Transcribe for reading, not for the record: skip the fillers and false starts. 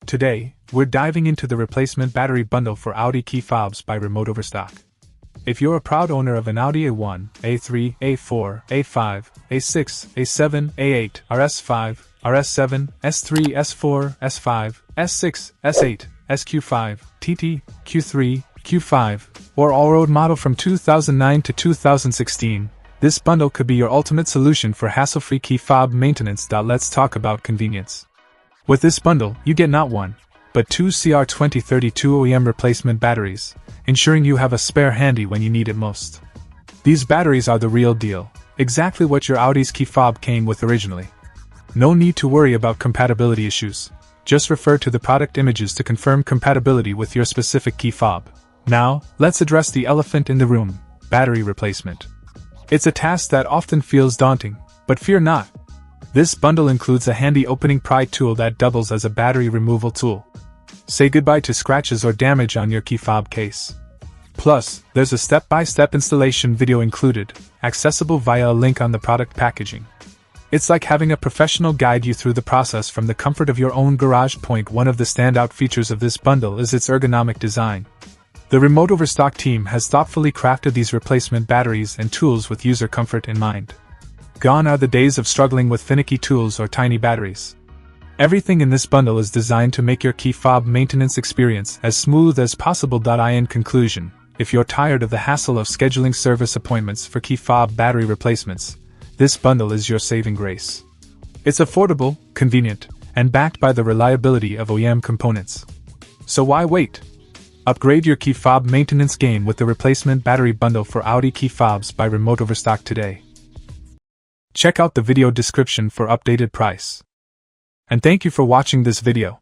Today, we're diving into the replacement battery bundle for Audi key fobs by Remote Overstock. If you're a proud owner of an Audi A1, A3, A4, A5, A6, A7, A8, RS5, RS7, S3, S4, S5, S6, S8, SQ5, TT, Q3, Q5, or all-road model from 2009 to 2016, this bundle could be your ultimate solution for hassle-free key fob maintenance. Let's talk about convenience. With this bundle, you get not one, but two CR2032 OEM replacement batteries, ensuring you have a spare handy when you need it most. These batteries are the real deal, exactly what your Audi's key fob came with originally. No need to worry about compatibility issues, just refer to the product images to confirm compatibility with your specific key fob. Now, let's address the elephant in the room: battery replacement. It's a task that often feels daunting, but fear not. This bundle includes a handy opening pry tool that doubles as a battery removal tool. Say goodbye to scratches or damage on your key fob case. Plus, there's a step-by-step installation video included, accessible via a link on the product packaging. It's like having a professional guide you through the process from the comfort of your own garage. One of the standout features of this bundle is its ergonomic design. The Remote Overstock team has thoughtfully crafted these replacement batteries and tools with user comfort in mind. Gone are the days of struggling with finicky tools or tiny batteries. Everything in this bundle is designed to make your key fob maintenance experience as smooth as possible. In conclusion, if you're tired of the hassle of scheduling service appointments for key fob battery replacements, this bundle is your saving grace. It's affordable, convenient, and backed by the reliability of OEM components. So why wait? Upgrade your key fob maintenance game with the replacement battery bundle for Audi key fobs by Remote Overstock today. Check out the video description for updated price. And thank you for watching this video.